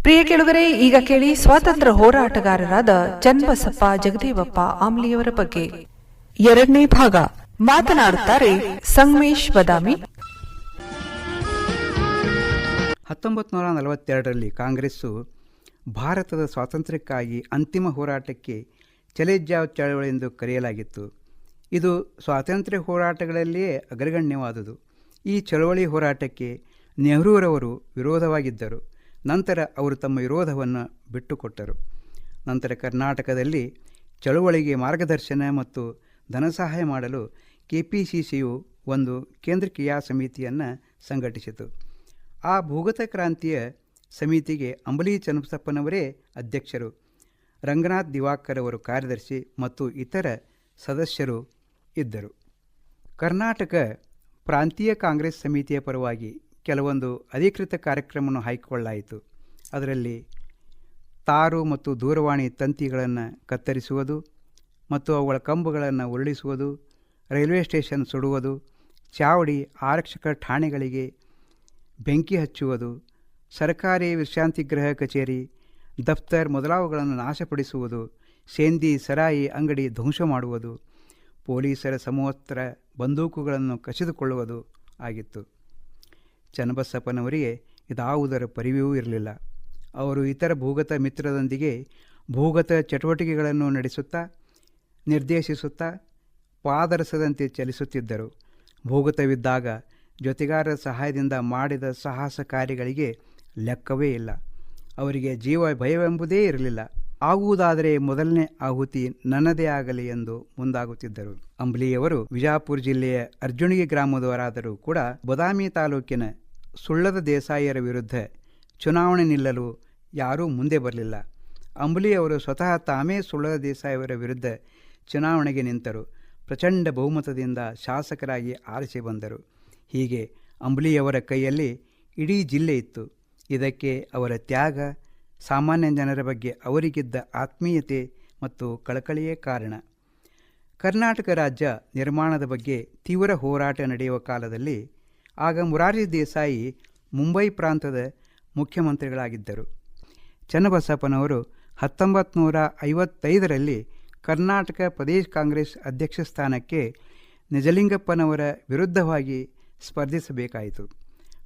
ಪ್ರಿಯ ಕೆಳಗರೆ, ಈಗ ಕೇಳಿ ಸ್ವಾತಂತ್ರ್ಯ ಹೋರಾಟಗಾರರಾದ ಚನ್ನಬಸಪ್ಪ ಜಗದೇವಪ್ಪ ಆಮ್ಲಿಯವರ ಬಗ್ಗೆ ಎರಡನೇ ಭಾಗ. ಮಾತನಾಡುತ್ತಾರೆ ಸಂಗಮೇಶ್ ಬದಾಮಿ. 1942ರಲ್ಲಿ ಕಾಂಗ್ರೆಸ್ಸು ಭಾರತದ ಸ್ವಾತಂತ್ರ್ಯಕ್ಕಾಗಿ ಅಂತಿಮ ಹೋರಾಟಕ್ಕೆ ಚಲೇಜಾವ್ ಚಳವಳಿ ಎಂದು ಕರೆಯಲಾಗಿತ್ತು. ಇದು ಸ್ವಾತಂತ್ರ್ಯ ಹೋರಾಟಗಳಲ್ಲಿಯೇ ಅಗ್ರಗಣ್ಯವಾದುದು. ಈ ಚಳವಳಿ ಹೋರಾಟಕ್ಕೆ ನೆಹರೂರವರು ವಿರೋಧವಾಗಿದ್ದರು. ನಂತರ ಅವರು ತಮ್ಮ ವಿರೋಧವನ್ನು ಬಿಟ್ಟುಕೊಟ್ಟರು. ನಂತರ ಕರ್ನಾಟಕದಲ್ಲಿ ಚಳವಳಿಗೆ ಮಾರ್ಗದರ್ಶನ ಮತ್ತು ಧನಸಹಾಯ ಮಾಡಲು ಕೆಪಿಸಿಸಿಯು ಒಂದು ಕೇಂದ್ರ ಕ್ರಿಯಾ ಸಮಿತಿಯನ್ನು ಸಂಘಟಿಸಿತು. ಆ ಭೂಗತ ಕ್ರಾಂತಿಯ ಸಮಿತಿಗೆ ಅಂಬಲಿ ಚನ್ನಬಸಪ್ಪನವರೇ ಅಧ್ಯಕ್ಷರು, ರಂಗನಾಥ್ ದಿವಾಕರ್ ಅವರು ಕಾರ್ಯದರ್ಶಿ ಮತ್ತು ಇತರ ಸದಸ್ಯರು ಇದ್ದರು. ಕರ್ನಾಟಕ ಪ್ರಾಂತೀಯ ಕಾಂಗ್ರೆಸ್ ಸಮಿತಿಯ ಪರವಾಗಿ ಕೆಲವೊಂದು ಅಧಿಕೃತ ಕಾರ್ಯಕ್ರಮವನ್ನು ಹಾಕಿಕೊಳ್ಳಾಯಿತು. ಅದರಲ್ಲಿ ತಾರು ಮತ್ತು ದೂರವಾಣಿ ತಂತಿಗಳನ್ನು ಕತ್ತರಿಸುವುದು ಮತ್ತು ಅವುಗಳ ಕಂಬಗಳನ್ನು ಉರುಳಿಸುವುದು, ರೈಲ್ವೆ ಸ್ಟೇಷನ್ ಸುಡುವುದು, ಚಾವಡಿ ಆರಕ್ಷಕ ಠಾಣೆಗಳಿಗೆ ಬೆಂಕಿ ಹಚ್ಚುವುದು, ಸರ್ಕಾರಿ ವಿಶ್ರಾಂತಿ ಗೃಹ ಕಚೇರಿ, ದಫ್ತರ್ ಮೊದಲಾವುಗಳನ್ನು ನಾಶಪಡಿಸುವುದು, ಸೇಂದಿ ಸರಾಯಿ ಅಂಗಡಿ ಧ್ವಂಸ ಮಾಡುವುದು, ಪೊಲೀಸರ ಸಮವಸ್ತ್ರ ಬಂದೂಕುಗಳನ್ನು ಕಸಿದುಕೊಳ್ಳುವುದು ಆಗಿತ್ತು. ಚನ್ನಬಸಪ್ಪನವರಿಗೆ ಇದಾವುದರ ಪರಿವೆಯೂ ಇರಲಿಲ್ಲ. ಅವರು ಇತರ ಭೂಗತ ಮಿತ್ರರೊಂದಿಗೆ ಭೂಗತ ಚಟುವಟಿಕೆಗಳನ್ನು ನಡೆಸುತ್ತಾ ನಿರ್ದೇಶಿಸುತ್ತಾ ಪಾದರಸದಂತೆ ಚಲಿಸುತ್ತಿದ್ದರು. ಭೂಗತವಿದ್ದಾಗ ಜೊತೆಗಾರರ ಸಹಾಯದಿಂದ ಮಾಡಿದ ಸಾಹಸ ಕಾರ್ಯಗಳಿಗೆ ಲೆಕ್ಕವೇ ಇಲ್ಲ. ಅವರಿಗೆ ಜೀವ ಭಯವೆಂಬುದೇ ಇರಲಿಲ್ಲ. ಆಗುವುದಾದರೆ ಮೊದಲನೇ ಆಹುತಿ ನನ್ನದೇ ಆಗಲಿ ಎಂದು ಮುಂದಾಗುತ್ತಿದ್ದರು. ಅಂಬ್ಲಿಯವರು ವಿಜಾಪುರ ಜಿಲ್ಲೆಯ ಅರ್ಜುಣಿಗೆ ಗ್ರಾಮದವರಾದರೂ ಕೂಡ ಬದಾಮಿ ತಾಲೂಕಿನ ಸುಳ್ಳದ ದೇಸಾಯಿಯರ ವಿರುದ್ಧ ಚುನಾವಣೆ ನಿಲ್ಲಲು ಯಾರೂ ಮುಂದೆ ಬರಲಿಲ್ಲ. ಅಂಬ್ಲಿಯವರು ಸ್ವತಃ ತಾಮೇ ಸುಳ್ಳದ ದೇಸಾಯಿಯವರ ವಿರುದ್ಧ ಚುನಾವಣೆಗೆ ನಿಂತರು. ಪ್ರಚಂಡ ಬಹುಮತದಿಂದ ಶಾಸಕರಾಗಿ ಆರಿಸಿ ಬಂದರು. ಹೀಗೆ ಅಂಬ್ಲಿಯವರ ಕೈಯಲ್ಲಿ ಇಡೀ ಜಿಲ್ಲೆ ಇತ್ತು. ಇದಕ್ಕೆ ಅವರ ತ್ಯಾಗ, ಸಾಮಾನ್ಯ ಜನರ ಬಗ್ಗೆ ಅವರಿಗಿದ್ದ ಆತ್ಮೀಯತೆ ಮತ್ತು ಕಳಕಳಿಯೇ ಕಾರಣ. ಕರ್ನಾಟಕ ರಾಜ್ಯ ನಿರ್ಮಾಣದ ಬಗ್ಗೆ ತೀವ್ರ ಹೋರಾಟ ನಡೆಯುವ ಕಾಲದಲ್ಲಿ ಆಗ ಮೊರಾರ್ಜಿ ದೇಸಾಯಿ ಮುಂಬೈ ಪ್ರಾಂತದ ಮುಖ್ಯಮಂತ್ರಿಗಳಾಗಿದ್ದರು. ಚನ್ನಬಸಪ್ಪನವರು 1955ರಲ್ಲಿ ಕರ್ನಾಟಕ ಪ್ರದೇಶ ಕಾಂಗ್ರೆಸ್ ಅಧ್ಯಕ್ಷ ಸ್ಥಾನಕ್ಕೆ ನಿಜಲಿಂಗಪ್ಪನವರ ವಿರುದ್ಧವಾಗಿ ಸ್ಪರ್ಧಿಸಬೇಕಾಯಿತು.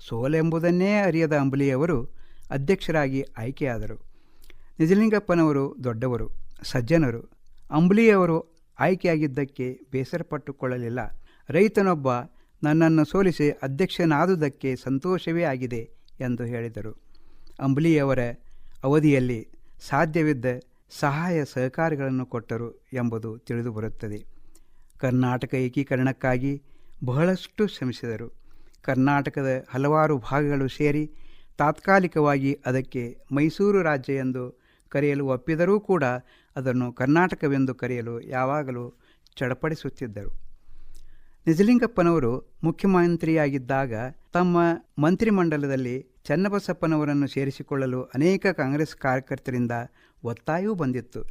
ಸೋಲೆಂಬುದನ್ನೇ ಅರಿಯದ ಅಂಬಲಿಯವರು ಅಧ್ಯಕ್ಷರಾಗಿ ಆಯ್ಕೆಯಾದರು. ನಿಜಲಿಂಗಪ್ಪನವರು ದೊಡ್ಡವರು, ಸಜ್ಜನರು. ಅಂಬ್ಲಿಯವರು ಆಯ್ಕೆಯಾಗಿದ್ದಕ್ಕೆ ಬೇಸರಪಟ್ಟುಕೊಳ್ಳಲಿಲ್ಲ. ರೈತನೊಬ್ಬ ನನ್ನನ್ನು ಸೋಲಿಸಿ ಅಧ್ಯಕ್ಷನಾದುದಕ್ಕೆ ಸಂತೋಷವೇ ಆಗಿದೆ ಎಂದು ಹೇಳಿದರು. ಅಂಬ್ಲಿಯವರ ಅವಧಿಯಲ್ಲಿ ಸಾಧ್ಯವಿದ್ದ ಸಹಾಯ ಸಹಕಾರಗಳನ್ನು ಕೊಟ್ಟರು ಎಂಬುದು ತಿಳಿದುಬರುತ್ತದೆ. ಕರ್ನಾಟಕ ಏಕೀಕರಣಕ್ಕಾಗಿ ಬಹಳಷ್ಟು ಶ್ರಮಿಸಿದರು. ಕರ್ನಾಟಕದ ಹಲವಾರು ಭಾಗಗಳು ಸೇರಿ ತಾತ್ಕಾಲಿಕವಾಗಿ ಅದಕ್ಕೆ ಮೈಸೂರು ರಾಜ್ಯ ಎಂದು ಕರೆಯಲು ಒಪ್ಪಿದರೂ ಕೂಡ ಅದನ್ನು ಕರ್ನಾಟಕವೆಂದು ಕರೆಯಲು ಯಾವಾಗಲೂ ಚಡಪಡಿಸುತ್ತಿದ್ದರು. ನಿಜಲಿಂಗಪ್ಪನವರು ಮುಖ್ಯಮಂತ್ರಿಯಾಗಿದ್ದಾಗ ತಮ್ಮ ಮಂತ್ರಿಮಂಡಲದಲ್ಲಿ ಚನ್ನಬಸಪ್ಪನವರನ್ನು ಸೇರಿಸಿಕೊಳ್ಳಲು ಅನೇಕ ಕಾಂಗ್ರೆಸ್ ಕಾರ್ಯಕರ್ತರಿಂದ ಒತ್ತಾಯವೂ ಬಂದಿತ್ತು.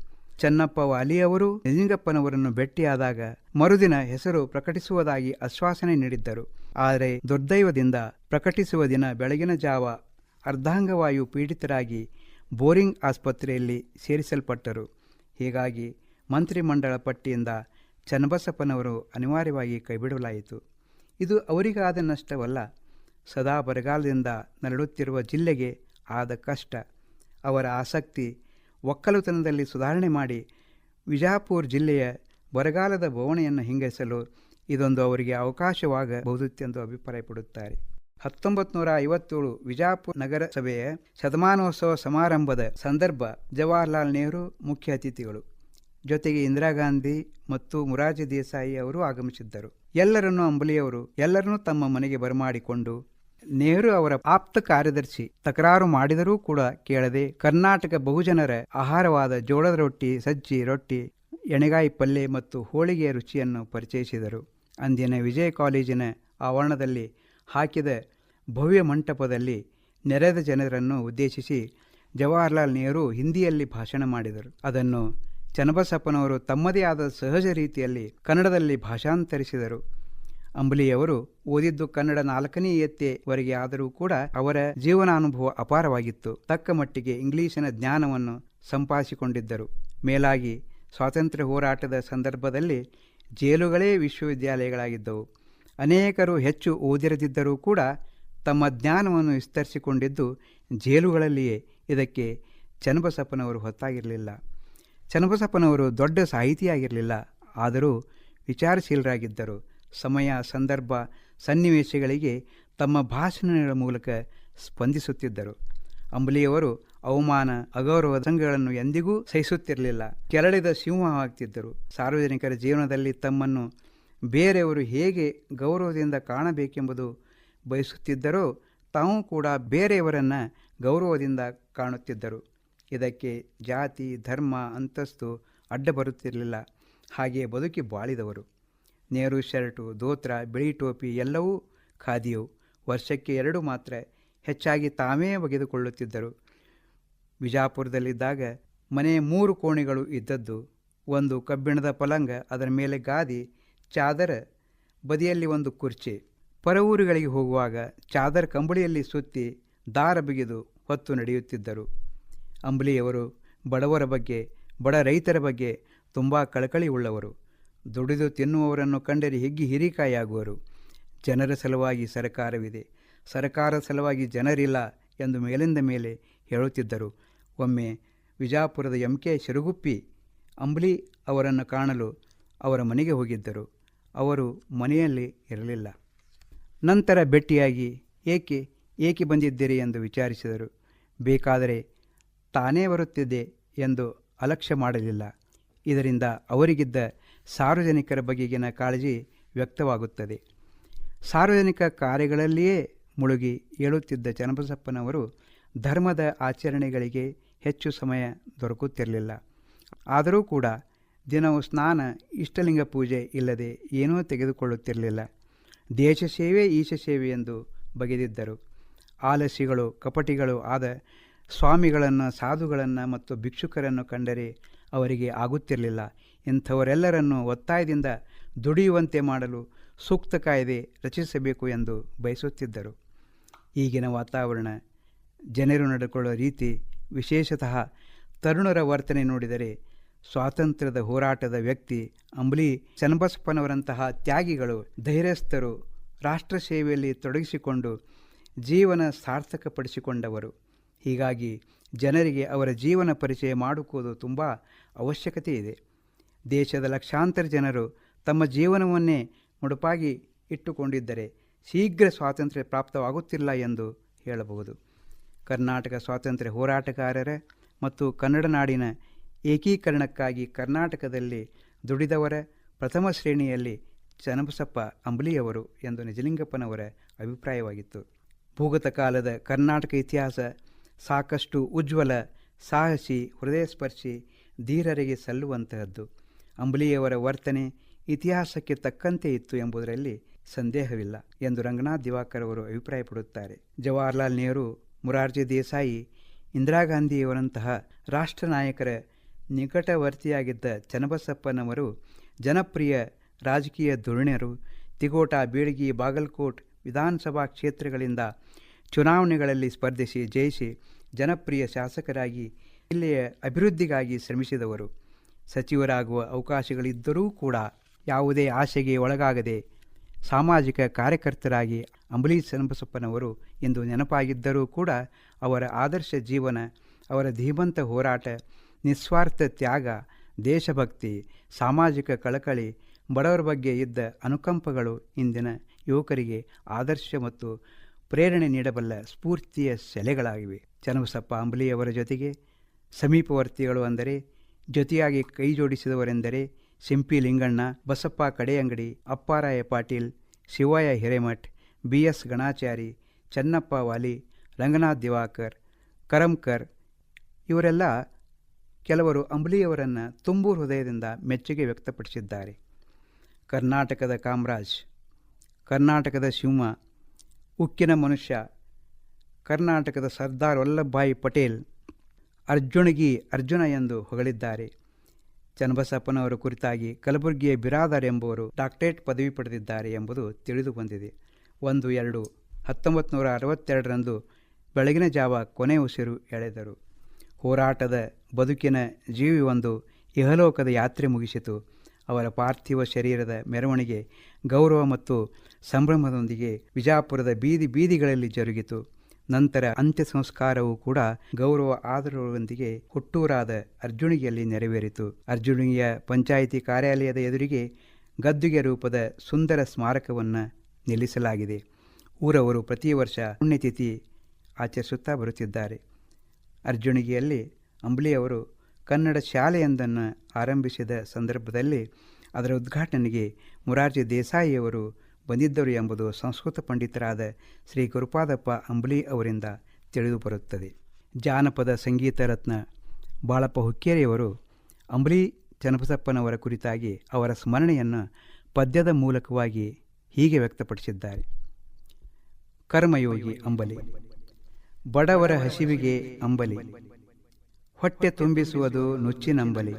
ಚನ್ನಪ್ಪ ವಾಲಿಯವರು ನಿಜಲಿಂಗಪ್ಪನವರನ್ನು ಭೇಟಿಯಾದಾಗ ಮರುದಿನ ಹೆಸರು ಪ್ರಕಟಿಸುವುದಾಗಿ ಆಶ್ವಾಸನೆ ನೀಡಿದ್ದರು. ಆದರೆ ದುರ್ದೈವದಿಂದ ಪ್ರಕಟಿಸುವ ದಿನ ಬೆಳಗಿನ ಜಾವ ಅರ್ಧಾಂಗವಾಯು ಪೀಡಿತರಾಗಿ ಬೋರಿಂಗ್ ಆಸ್ಪತ್ರೆಯಲ್ಲಿ ಸೇರಿಸಲ್ಪಟ್ಟರು. ಹೀಗಾಗಿ ಮಂತ್ರಿಮಂಡಲ ಪಟ್ಟಿಯಿಂದ ಚನ್ನಬಸಪ್ಪನವರು ಅನಿವಾರ್ಯವಾಗಿ ಕೈಬಿಡಲಾಯಿತು. ಇದು ಅವರಿಗಾದ ನಷ್ಟವಲ್ಲ, ಸದಾ ಬರಗಾಲದಿಂದ ನರಳುತ್ತಿರುವ ಜಿಲ್ಲೆಗೆ ಆದ ಕಷ್ಟ. ಅವರ ಆಸಕ್ತಿ ಒಕ್ಕಲುತನದಲ್ಲಿ ಸುಧಾರಣೆ ಮಾಡಿ ವಿಜಾಪುರ ಜಿಲ್ಲೆಯ ಬರಗಾಲದ ಬವಣೆಯನ್ನು ಹಿಂಗಿಸಲು ಇದೊಂದು ಅವರಿಗೆ ಅವಕಾಶವಾಗಬಹುದಿತ್ತೆಂದು ಅಭಿಪ್ರಾಯಪಡುತ್ತಾರೆ. 1957 ವಿಜಾಪುರ ನಗರಸಭೆಯ ಶತಮಾನೋತ್ಸವ ಸಮಾರಂಭದ ಸಂದರ್ಭ ಜವಾಹರ್ಲಾಲ್ ನೆಹರು ಮುಖ್ಯ ಅತಿಥಿಗಳು, ಜೊತೆಗೆ ಇಂದಿರಾ ಗಾಂಧಿ ಮತ್ತು ಮೊರಾರ್ಜಿ ದೇಸಾಯಿ ಅವರು ಆಗಮಿಸಿದ್ದರು. ಎಲ್ಲರನ್ನೂ ತಮ್ಮ ಮನೆಗೆ ಬರಮಾಡಿಕೊಂಡು ನೆಹರು ಅವರ ಆಪ್ತ ಕಾರ್ಯದರ್ಶಿ ತಕರಾರು ಮಾಡಿದರೂ ಕೂಡ ಕೇಳದೆ ಕರ್ನಾಟಕ ಬಹುಜನರ ಆಹಾರವಾದ ಜೋಳದ ರೊಟ್ಟಿ, ಸಜ್ಜಿ ರೊಟ್ಟಿ, ಎಣೆಗಾಯಿ ಪಲ್ಯ ಮತ್ತು ಹೋಳಿಗೆಯ ರುಚಿಯನ್ನು ಪರಿಚಯಿಸಿದರು. ಅಂದಿನ ವಿಜಯ ಕಾಲೇಜಿನ ಆವರಣದಲ್ಲಿ ಹಾಕಿದ ಭವ್ಯ ಮಂಟಪದಲ್ಲಿ ನೆರೆದ ಜನರನ್ನು ಉದ್ದೇಶಿಸಿ ಜವಾಹರ್ಲಾಲ್ ನೆಹರು ಹಿಂದಿಯಲ್ಲಿ ಭಾಷಣ ಮಾಡಿದರು. ಅದನ್ನು ಚನ್ನಬಸಪ್ಪನವರು ತಮ್ಮದೇ ಆದ ಸಹಜ ರೀತಿಯಲ್ಲಿ ಕನ್ನಡದಲ್ಲಿ ಭಾಷಾಂತರಿಸಿದರು. ಅಂಬಲಿಯವರು ಓದಿದ್ದು ಕನ್ನಡ 4ನೇ ಇಯತ್ತೆವರೆಗೆ ಆದರೂ ಕೂಡ ಅವರ ಜೀವನಾನುಭವ ಅಪಾರವಾಗಿತ್ತು. ತಕ್ಕ ಮಟ್ಟಿಗೆ ಇಂಗ್ಲಿಶಿನ ಜ್ಞಾನವನ್ನು ಸಂಪಾದಿಸಿಕೊಂಡಿದ್ದರು. ಮೇಲಾಗಿ ಸ್ವಾತಂತ್ರ್ಯ ಹೋರಾಟದ ಸಂದರ್ಭದಲ್ಲಿ ಜೇಲುಗಳೇ ವಿಶ್ವವಿದ್ಯಾಲಯಗಳಾಗಿದ್ದವು. ಅನೇಕರು ಹೆಚ್ಚು ಓದಿರದಿದ್ದರೂ ಕೂಡ ತಮ್ಮ ಜ್ಞಾನವನ್ನು ವಿಸ್ತರಿಸಿಕೊಂಡಿದ್ದು ಜೇಲುಗಳಲ್ಲಿಯೇ. ಇದಕ್ಕೆ ಚನ್ನಬಸಪ್ಪನವರು ಹೊತ್ತಾಗಿರಲಿಲ್ಲ. ಚನ್ನಬಸಪ್ಪನವರು ದೊಡ್ಡ ಸಾಹಿತಿಯಾಗಿರಲಿಲ್ಲ, ಆದರೂ ವಿಚಾರಶೀಲರಾಗಿದ್ದರು. ಸಮಯ, ಸಂದರ್ಭ, ಸನ್ನಿವೇಶಗಳಿಗೆ ತಮ್ಮ ಭಾಷಣಗಳ ಮೂಲಕ ಸ್ಪಂದಿಸುತ್ತಿದ್ದರು. ಅಂಬಲಿಯವರು ಅವಮಾನ, ಅಗೌರವ ಸಂಘಗಳನ್ನು ಎಂದಿಗೂ ಸಹಿಸುತ್ತಿರಲಿಲ್ಲ. ಕೆರಳಿದ ಸಿಂಹವಾಗ್ತಿದ್ದರು. ಸಾರ್ವಜನಿಕರ ಜೀವನದಲ್ಲಿ ತಮ್ಮನ್ನು ಬೇರೆಯವರು ಹೇಗೆ ಗೌರವದಿಂದ ಕಾಣಬೇಕೆಂಬುದು ಬಯಸುತ್ತಿದ್ದರೋ ತಾವು ಕೂಡ ಬೇರೆಯವರನ್ನು ಗೌರವದಿಂದ ಕಾಣುತ್ತಿದ್ದರು. ಇದಕ್ಕೆ ಜಾತಿ, ಧರ್ಮ, ಅಂತಸ್ತು ಅಡ್ಡ ಬರುತ್ತಿರಲಿಲ್ಲ. ಹಾಗೆಯೇ ಬದುಕಿ ಬಾಳಿದವರು. ನೇರು ಶರ್ಟು, ಧೋತ್ರ, ಬಿಳಿ ಟೋಪಿ ಎಲ್ಲವೂ ಖಾದಿಯವು. ವರ್ಷಕ್ಕೆ 2 ಮಾತ್ರ ಹೆಚ್ಚಾಗಿ ತಾವೇ ಒಗೆದುಕೊಳ್ಳುತ್ತಿದ್ದರು. ಬಿಜಾಪುರದಲ್ಲಿದ್ದಾಗ ಮನೆ 3 ಕೋಣೆಗಳು ಇದ್ದದ್ದು. ಒಂದು ಕಬ್ಬಿಣದ ಪಲಂಗ, ಅದರ ಮೇಲೆ ಗಾದಿ, ಚಾದರ, ಬದಿಯಲ್ಲಿ ಒಂದು ಕುರ್ಚಿ. ಪರವೂರುಗಳಿಗೆ ಹೋಗುವಾಗ ಚಾದರ ಕಂಬಳಿಯಲ್ಲಿ ಸುತ್ತಿ ದಾರ ಬಿಗಿದು ಹೊತ್ತು ನಡೆಯುತ್ತಿದ್ದರು. ಅಂಬಲಿಯವರು ಬಡವರ ಬಗ್ಗೆ, ಬಡ ರೈತರ ಬಗ್ಗೆ ತುಂಬ ಕಳಕಳಿ ಉಳ್ಳವರು. ದುಡಿದು ತಿನ್ನುವವರನ್ನು ಕಂಡರೆ ಹಿಗ್ಗಿ ಹಿರಿಕಾಯಾಗುವರು. ಜನರ ಸಲುವಾಗಿ ಸರಕಾರವಿದೆ, ಸರಕಾರದ ಸಲುವಾಗಿ ಜನರಿಲ್ಲ ಎಂದು ಮೇಲಿಂದ ಮೇಲೆ ಹೇಳುತ್ತಿದ್ದರು. ಒಮ್ಮೆ ವಿಜಾಪುರದ MK ಶಿರಗುಪ್ಪಿ ಅಂಬಲಿ ಅವರನ್ನು ಕಾಣಲು ಅವರ ಮನೆಗೆ ಹೋಗಿದ್ದರು. ಅವರು ಮನೆಯಲ್ಲಿ ಇರಲಿಲ್ಲ. ನಂತರ ಭೇಟಿಯಾಗಿ ಏಕೆ ಬಂದಿದ್ದೀರಿ ಎಂದು ವಿಚಾರಿಸಿದರು. ಬೇಕಾದರೆ ತಾನೇ ಬರುತ್ತಿದ್ದೆ ಎಂದು ಅಲಕ್ಷ್ಯ ಮಾಡಲಿಲ್ಲ. ಇದರಿಂದ ಅವರಿಗಿದ್ದ ಸಾರ್ವಜನಿಕರ ಬಗೆಗಿನ ಕಾಳಜಿ ವ್ಯಕ್ತವಾಗುತ್ತದೆ. ಸಾರ್ವಜನಿಕ ಕಾರ್ಯಗಳಲ್ಲಿಯೇ ಮುಳುಗಿ ಏಳುತ್ತಿದ್ದ ಚನ್ನಬಸಪ್ಪನವರು ಧರ್ಮದ ಆಚರಣೆಗಳಿಗೆ ಹೆಚ್ಚು ಸಮಯ ದೊರಕುತ್ತಿರಲಿಲ್ಲ. ಆದರೂ ಕೂಡ ದಿನವೂ ಸ್ನಾನ, ಇಷ್ಟಲಿಂಗ ಪೂಜೆ ಇಲ್ಲದೆ ಏನೂ ತೆಗೆದುಕೊಳ್ಳುತ್ತಿರಲಿಲ್ಲ. ದೇಶ ಸೇವೆ ಈಶ ಸೇವೆ ಎಂದು ಬಗೆದಿದ್ದರು. ಆಲಸಿಗಳು, ಕಪಟಿಗಳು ಆದ ಸ್ವಾಮಿಗಳನ್ನು, ಸಾಧುಗಳನ್ನು ಮತ್ತು ಭಿಕ್ಷುಕರನ್ನು ಕಂಡರೆ ಅವರಿಗೆ ಆಗುತ್ತಿರಲಿಲ್ಲ. ಇಂಥವರೆಲ್ಲರನ್ನು ಒತ್ತಾಯದಿಂದ ದುಡಿಯುವಂತೆ ಮಾಡಲು ಸೂಕ್ತ ಕಾಯ್ದೆ ರಚಿಸಬೇಕು ಎಂದು ಬಯಸುತ್ತಿದ್ದರು. ಈಗಿನ ವಾತಾವರಣ, ಜನರು ನಡೆದುಕೊಳ್ಳುವ ರೀತಿ, ವಿಶೇಷತಃ ತರುಣರ ವರ್ತನೆ ನೋಡಿದರೆ ಸ್ವಾತಂತ್ರ್ಯದ ಹೋರಾಟದ ವ್ಯಕ್ತಿ ಅಂಬಲಿ ಚನ್ನಬಸಪ್ಪನವರಂತಹ ತ್ಯಾಗಿಗಳು, ಧೈರ್ಯಸ್ಥರು, ರಾಷ್ಟ್ರ ಸೇವೆಯಲ್ಲಿ ತೊಡಗಿಸಿಕೊಂಡು ಜೀವನ ಸಾರ್ಥಕಪಡಿಸಿಕೊಂಡವರು. ಹೀಗಾಗಿ ಜನರಿಗೆ ಅವರ ಜೀವನ ಪರಿಚಯ ಮಾಡಿಕೊಳ್ಳುವುದು ತುಂಬ ಅವಶ್ಯಕತೆ ಇದೆ. ದೇಶದ ಲಕ್ಷಾಂತರ ಜನರು ತಮ್ಮ ಜೀವನವನ್ನೇ ಮುಡುಪಾಗಿ ಇಟ್ಟುಕೊಂಡಿದ್ದರೆ ಶೀಘ್ರ ಸ್ವಾತಂತ್ರ್ಯ ಪ್ರಾಪ್ತವಾಗುತ್ತಿಲ್ಲ ಎಂದು ಹೇಳಬಹುದು. ಕರ್ನಾಟಕ ಸ್ವಾತಂತ್ರ್ಯ ಹೋರಾಟಗಾರರ ಮತ್ತು ಕನ್ನಡ ನಾಡಿನ ಏಕೀಕರಣಕ್ಕಾಗಿ ಕರ್ನಾಟಕದಲ್ಲಿ ದುಡಿದವರ ಪ್ರಥಮ ಶ್ರೇಣಿಯಲ್ಲಿ ಚನ್ನಬಸಪ್ಪ ಅಂಬಲಿಯವರು ಎಂದು ನಿಜಲಿಂಗಪ್ಪನವರ ಅಭಿಪ್ರಾಯವಾಗಿತ್ತು. ಭೂಗತ ಕಾಲದ ಕರ್ನಾಟಕ ಇತಿಹಾಸ ಸಾಕಷ್ಟು ಉಜ್ವಲ, ಸಾಹಸಿ, ಹೃದಯಸ್ಪರ್ಶಿ, ಧೀರರಿಗೆ ಸಲ್ಲುವಂತಹದ್ದು. ಅಂಬಲಿಯವರ ವರ್ತನೆ ಇತಿಹಾಸಕ್ಕೆ ತಕ್ಕಂತೆ ಇತ್ತು ಎಂಬುದರಲ್ಲಿ ಸಂದೇಹವಿಲ್ಲ ಎಂದು ರಂಗನಾಥ್ ದಿವಾಕರ್ ಅವರು ಅಭಿಪ್ರಾಯಪಡುತ್ತಾರೆ. ಜವಾಹರ್ಲಾಲ್ ನೆಹರು, ಮೊರಾರ್ಜಿ ದೇಸಾಯಿ, ಇಂದಿರಾ ಗಾಂಧಿಯವರಂತಹ ರಾಷ್ಟ್ರ ನಾಯಕರ ನಿಕಟವರ್ತಿಯಾಗಿದ್ದ ಚನ್ನಬಸಪ್ಪನವರು ಜನಪ್ರಿಯ ರಾಜಕೀಯ ಧುರೀಣರು. ತಿಕೋಟ, ಬೀಳಗಿ, ಬಾಗಲಕೋಟ್ ವಿಧಾನಸಭಾ ಕ್ಷೇತ್ರಗಳಿಂದ ಚುನಾವಣೆಗಳಲ್ಲಿ ಸ್ಪರ್ಧಿಸಿ ಜಯಿಸಿ ಜನಪ್ರಿಯ ಶಾಸಕರಾಗಿ ಜಿಲ್ಲೆಯ ಅಭಿವೃದ್ಧಿಗಾಗಿ ಶ್ರಮಿಸಿದವರು. ಸಚಿವರಾಗುವ ಅವಕಾಶಗಳಿದ್ದರೂ ಕೂಡ ಯಾವುದೇ ಆಸೆಗೆ ಒಳಗಾಗದೆ ಸಾಮಾಜಿಕ ಕಾರ್ಯಕರ್ತರಾಗಿ ಅಂಬಲಿ ಚನ್ನಬಸಪ್ಪನವರು ಎಂದು ನೆನಪಾಗಿದ್ದರೂ ಕೂಡ ಅವರ ಆದರ್ಶ ಜೀವನ, ಅವರ ಧೀಮಂತ ಹೋರಾಟ, ನಿಸ್ವಾರ್ಥ ತ್ಯಾಗ, ದೇಶಭಕ್ತಿ, ಸಾಮಾಜಿಕ ಕಳಕಳಿ, ಬಡವರ ಬಗ್ಗೆ ಇದ್ದ ಅನುಕಂಪಗಳು ಇಂದಿನ ಯುವಕರಿಗೆ ಆದರ್ಶ ಮತ್ತು ಪ್ರೇರಣೆ ನೀಡಬಲ್ಲ ಸ್ಫೂರ್ತಿಯ ಸೆಲೆಗಳಾಗಿವೆ. ಚನ್ನಬಸಪ್ಪ ಅಂಬಲಿಯವರ ಜೊತೆಗೆ ಸಮೀಪವರ್ತಿಗಳು ಅಂದರೆ, ಜೊತೆಯಾಗಿ ಕೈ ಜೋಡಿಸಿದವರೆಂದರೆ ಸಿಂಪಿ ಲಿಂಗಣ್ಣ, ಬಸಪ್ಪ ಕಡೆಯಂಗಡಿ, ಅಪ್ಪಾರಾಯ ಪಾಟೀಲ್, ಶಿವಯ್ಯ ಹಿರೇಮಠ್, BS ಗಣಾಚಾರಿ, ಚನ್ನಪ್ಪ ವಾಲಿ, ರಂಗನಾಥ್ ದಿವಾಕರ್, ಕರಂಕರ್ ಇವರೆಲ್ಲ ಕೆಲವರು ಅಂಬಲಿಯವರನ್ನು ತುಂಬು ಹೃದಯದಿಂದ ಮೆಚ್ಚುಗೆ ವ್ಯಕ್ತಪಡಿಸಿದ್ದಾರೆ. ಕರ್ನಾಟಕದ ಕಾಮರಾಜ್, ಕರ್ನಾಟಕದ ಸಿಂಹ, ಉಕ್ಕಿನ ಮನುಷ್ಯ, ಕರ್ನಾಟಕದ ಸರ್ದಾರ್ ವಲ್ಲಭಭಾಯಿ ಪಟೇಲ್, ಅರ್ಜುನ ಎಂದು ಹೊಗಳಿದ್ದಾರೆ. ಚನ್ನಬಸಪ್ಪನವರ ಕುರಿತಾಗಿ ಕಲಬುರಗಿಯ ಬಿರಾದಾರ್ ಎಂಬುವರು ಡಾಕ್ಟರೇಟ್ ಪದವಿ ಪಡೆದಿದ್ದಾರೆ ಎಂಬುದು ತಿಳಿದು ಬಂದಿದೆ. 1-2-1962 ಬೆಳಗಿನ ಜಾವ ಕೊನೆ ಉಸಿರು ಎಳೆದರು. ಹೋರಾಟದ ಬದುಕಿನ ಜೀವಿಯೊಂದು ಇಹಲೋಕದ ಯಾತ್ರೆ ಮುಗಿಸಿತು. ಅವರ ಪಾರ್ಥಿವ ಶರೀರದ ಮೆರವಣಿಗೆ ಗೌರವ ಮತ್ತು ಸಂಭ್ರಮದೊಂದಿಗೆ ವಿಜಾಪುರದ ಬೀದಿಗಳಲ್ಲಿ ಜರುಗಿತು. ನಂತರ ಅಂತ್ಯ ಸಂಸ್ಕಾರವೂ ಕೂಡ ಗೌರವ ಆದರಗಳೊಂದಿಗೆ ಹುಟ್ಟೂರಾದ ಅರ್ಜುಣಿಗೆಯಲ್ಲಿ ನೆರವೇರಿತು. ಅರ್ಜುಣಿಗೆಯ ಪಂಚಾಯಿತಿ ಕಾರ್ಯಾಲಯದ ಎದುರಿಗೆ ಗದ್ದುಗೆ ರೂಪದ ಸುಂದರ ಸ್ಮಾರಕವನ್ನು ನಿಲ್ಲಿಸಲಾಗಿದೆ. ಊರವರು ಪ್ರತಿ ವರ್ಷ ಪುಣ್ಯತಿಥಿ ಆಚರಿಸುತ್ತಾ ಬರುತ್ತಿದ್ದಾರೆ. ಅರ್ಜುಣಿಗೆಯಲ್ಲಿ ಅಂಬ್ಲಿಯವರು ಕನ್ನಡ ಶಾಲೆಯೊಂದನ್ನು ಆರಂಭಿಸಿದ ಸಂದರ್ಭದಲ್ಲಿ ಅದರ ಉದ್ಘಾಟನೆಗೆ ಮೊರಾರ್ಜಿ ದೇಸಾಯಿಯವರು ಬಂದಿದ್ದರು ಎಂಬುದು ಸಂಸ್ಕೃತ ಪಂಡಿತರಾದ ಶ್ರೀ ಗುರುಪಾದಪ್ಪ ಅಂಬ್ಲಿ ಅವರಿಂದ ತಿಳಿದು ಬರುತ್ತದೆ. ಜಾನಪದ ಸಂಗೀತ ರತ್ನ ಬಾಳಪ್ಪ ಹುಕ್ಕೇರಿಯವರು ಅಂಬ್ಲಿ ಚನ್ನಬಸಪ್ಪನವರ ಕುರಿತಾಗಿ ಅವರ ಸ್ಮರಣೆಯನ್ನು ಪದ್ಯದ ಮೂಲಕವಾಗಿ ಹೀಗೆ ವ್ಯಕ್ತಪಡಿಸಿದ್ದಾರೆ. ಕರ್ಮಯೋಗಿ ಅಂಬಲಿ, ಬಡವರ ಹಸಿವಿಗೆ ಅಂಬಲಿ, ಹೊಟ್ಟೆ ತುಂಬಿಸುವುದು ನುಚ್ಚಿನಂಬಲಿ,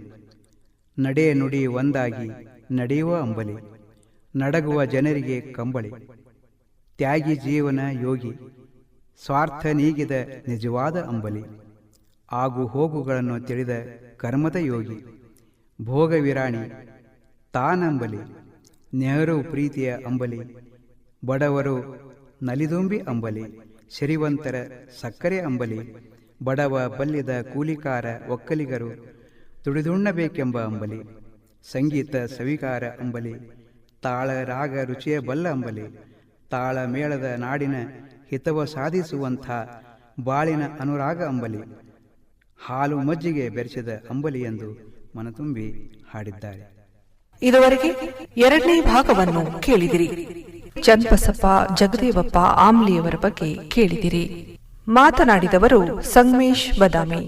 ನಡೆ ನುಡಿ ಒಂದಾಗಿ ನಡೆಯುವ ಅಂಬಲಿ, ನಡಗುವ ಜನರಿಗೆ ಕಂಬಳಿ, ತ್ಯಾಗಿ ಜೀವನ ಯೋಗಿ, ಸ್ವಾರ್ಥ ನೀಗಿದ ನಿಜವಾದ ಅಂಬಲಿ, ಆಗು ಹೋಗುಗಳನ್ನು ತಿಳಿದ ಕರ್ಮದ ಯೋಗಿ, ಭೋಗವಿರಾಣಿ ತಾನಂಬಲಿ, ನೆಹರು ಪ್ರೀತಿಯ ಅಂಬಲಿ, ಬಡವರು ನಲಿದುಂಬಿ ಅಂಬಲಿ, ಸಿರಿವಂತರ ಸಕ್ಕರೆ ಅಂಬಲಿ, ಬಡವ ಬಲ್ಲಿದ ಕೂಲಿಕಾರ ಒಕ್ಕಲಿಗರು ದುಡಿದುಣ್ಣಬೇಕೆಂಬ ಅಂಬಲಿ, ಸಂಗೀತ ಸವಿಕಾರ ಅಂಬಲಿ, ತಾಳ ರಾಗ ರುಚಿಯ ಬಲ್ಲ ಅಂಬಲಿ, ತಾಳ ಮೇಳದ ನಾಡಿನ ಹಿತವ ಸಾಧಿಸುವಂಥ ಬಾಳಿನ ಅನುರಾಗ ಅಂಬಲಿ, ಹಾಲು ಮಜ್ಜಿಗೆ ಬೆರೆಸಿದ ಅಂಬಲಿ ಎಂದು ಮನತುಂಬಿ ಹಾಡಿದ್ದಾರೆ. ಇದುವರೆಗೆ 2ನೇ ಭಾಗವನ್ನು ಕೇಳಿದಿರಿ. ಚನ್ನಬಸಪ್ಪ ಜಗದೇವಪ್ಪ ಆಮ್ಲಿಯವರ ಬಗ್ಗೆ ಕೇಳಿದಿರಿ. ಮಾತನಾಡಿದವರು ಸಂಗಮೇಶ್ ಬದಾಮಿ.